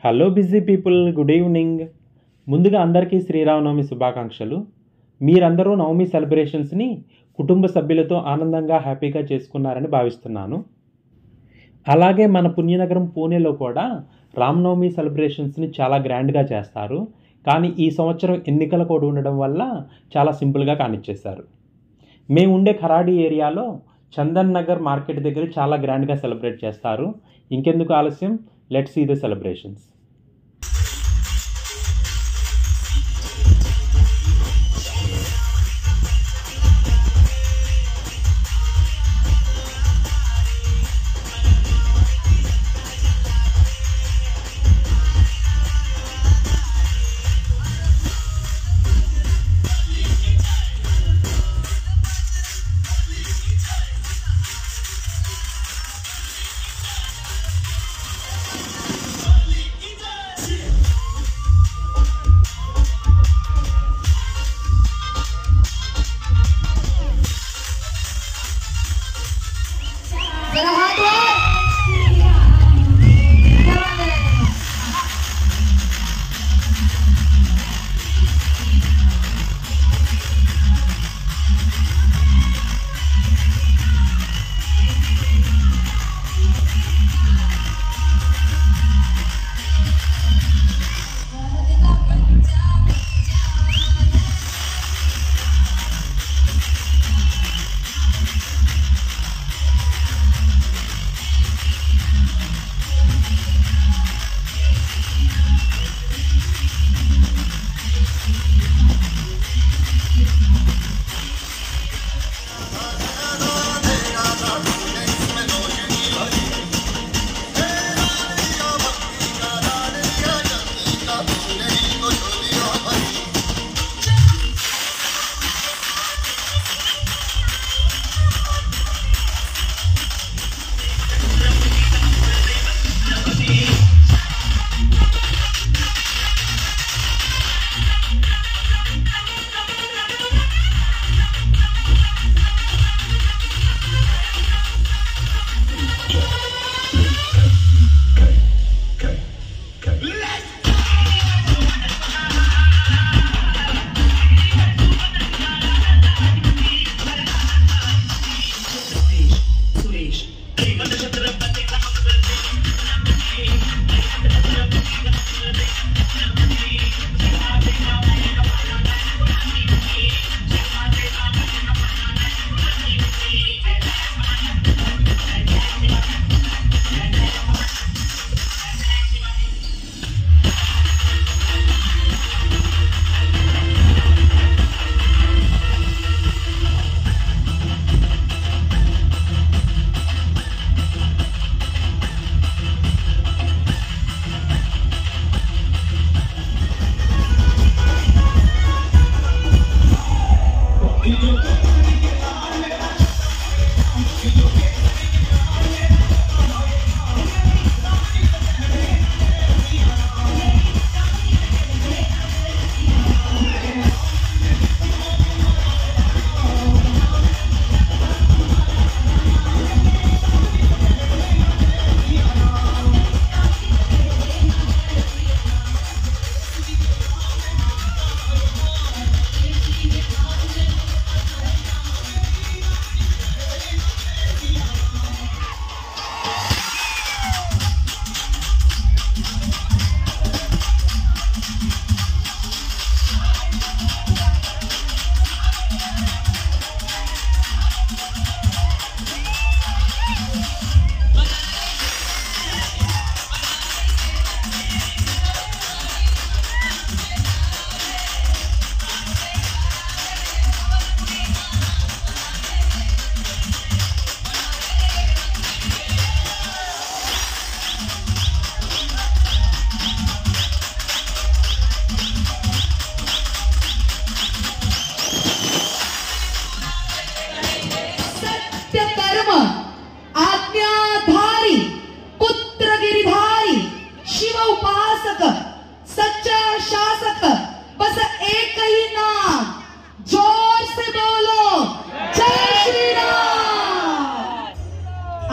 Hello busy people, good evening. ముందుగా అందరికీ శ్రీరామనవమి శుభాకాంక్షలు. మీరందరూ నవమి సెలబ్రేషన్స్ని కుటుంబ సభ్యులతో ఆనందంగా హ్యాపీగా చేసుకున్నారని భావిస్తున్నాను. అలాగే మన పుణ్యనగరం పూణేలో కూడా రామనవమి సెలబ్రేషన్స్ని చాలా గ్రాండ్గా చేస్తారు. కానీ ఈ సంవత్సరం ఎన్నికల కోడ్ ఉండడం వల్ల చాలా సింపుల్గా కానిచ్చేశారు. మేము ఉండే ఖరాడి ఏరియాలో చందన్ నగర్ మార్కెట్ దగ్గర చాలా గ్రాండ్గా సెలబ్రేట్ చేస్తారు. ఇంకెందుకు ఆలస్యం, లెట్స్ సీ ద సెలబ్రేషన్స్.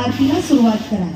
आरतीला सुरुवात करा।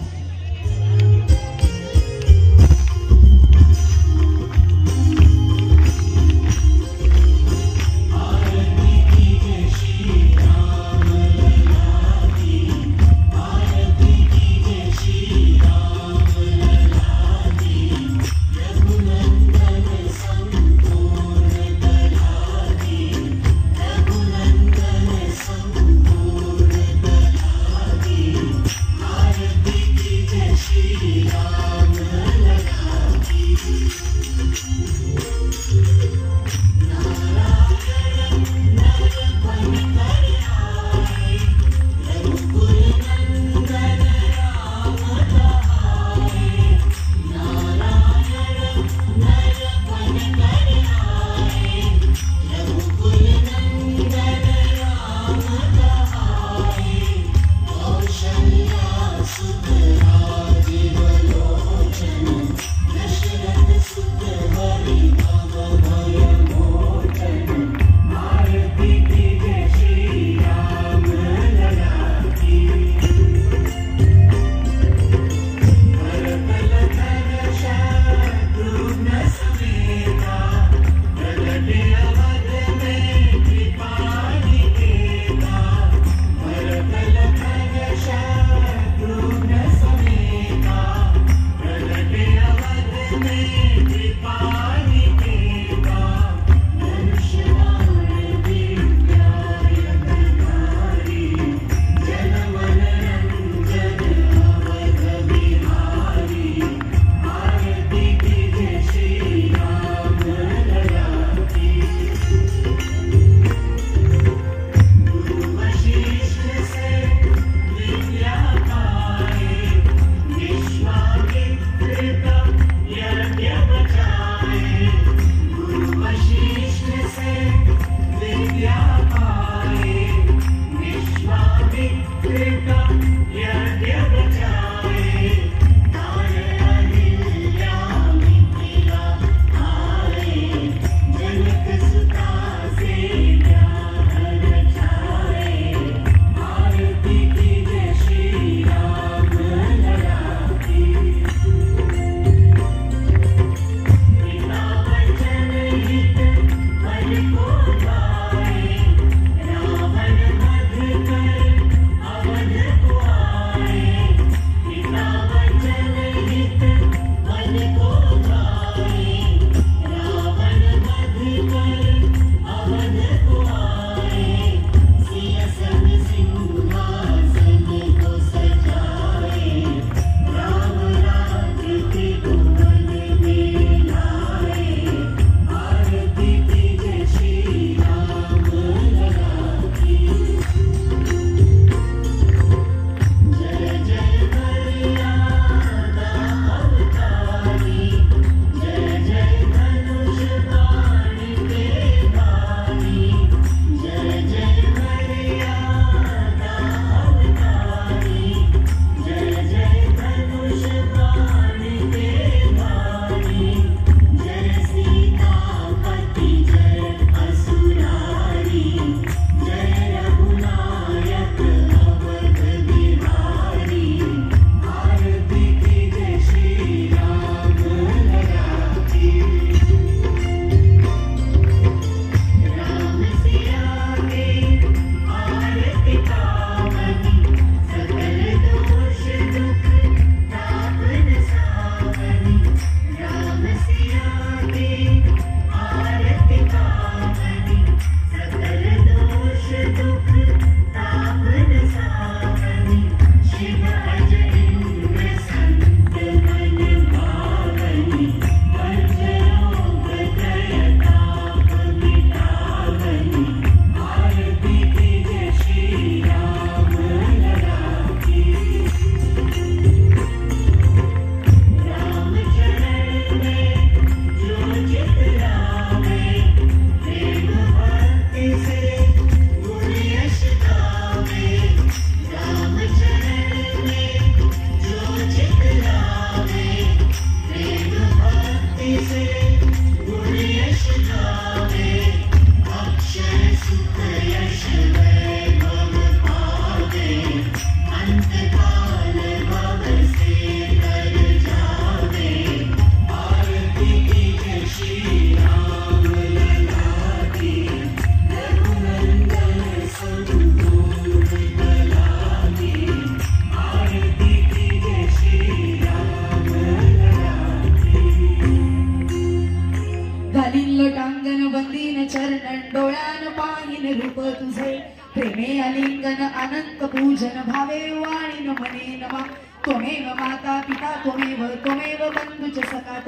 पाहिन रूप तुझे प्रेमे अलिंगन अनंत पूजन भावे वाणीन मने नमा त्वमेव माता पिता त्वमेव बंधुच सखा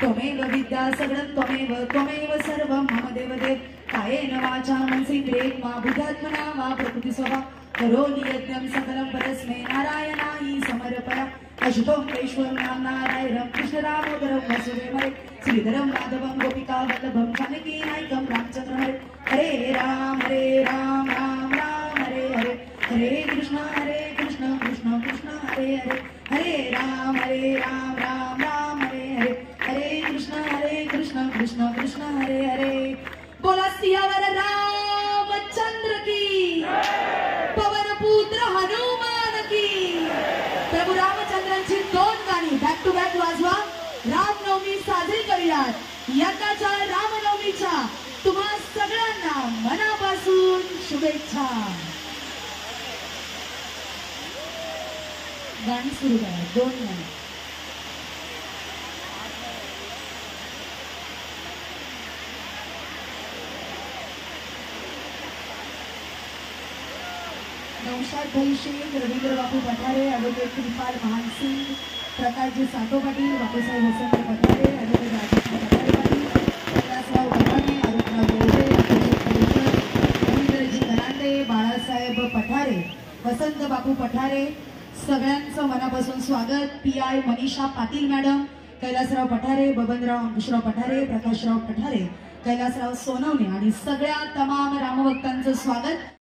त्वमेव विद्या सगळं त्वमेव सर्व मम देवदेव कायेन वाचा मनसेन्द्रियेर्मा बुद्ध्यात्मना वा प्रकृती स्वभाव करोमि यज्ञं सकलं परस्मै नारायणाय समर्पया अशुभं केशवं नाम नारायणं कृष्णदामोदरं वसुदेवरे श्रीधरं माधवं गोपिका वल्लभं जानकी नायकं रामचन्द्रं हरे राम राम राम हरे हरे हरे कृष्ण कृष्ण कृष्ण हरे हरे हरे राम राम राम हरे हरे हरे कृष्ण कृष्ण हरे हरे बोला सियावर रामचंद्र की पवन पुत्र हनुमान की प्रभू रामचंद्रांची दोन गाणी बॅक टू बॅक वाजवा रामनवमी साजरी करूयात यंदाच्या रामनवमीच्या तुम्हा सगळ्यांना मनापासून शुभेच्छा गाणी सुरू करा दोन गाणी नौशाद भाईशेख रवींद्र बापू पठारे ॲडव्होकेट कृपाल महानसिंग प्रकाशजी साठो पाटील बापूसाहेब वसंत पठारे ॲडव्होकेट राजेश पठारे पाटील कैलासराव गव्हाणे आरुपराव बोर्डे रवींद्रजी घरांडे बाळासाहेब पठारे वसंत बापू पठारे सगळ्यांचं मनापासून स्वागत PI मनीषा पाटील मॅडम कैलासराव पठारे बबनराव अंकुशराव पठारे प्रकाशराव पठारे कैलासराव सोनवणे आणि सगळ्या तमाम रामभक्तांचं स्वागत।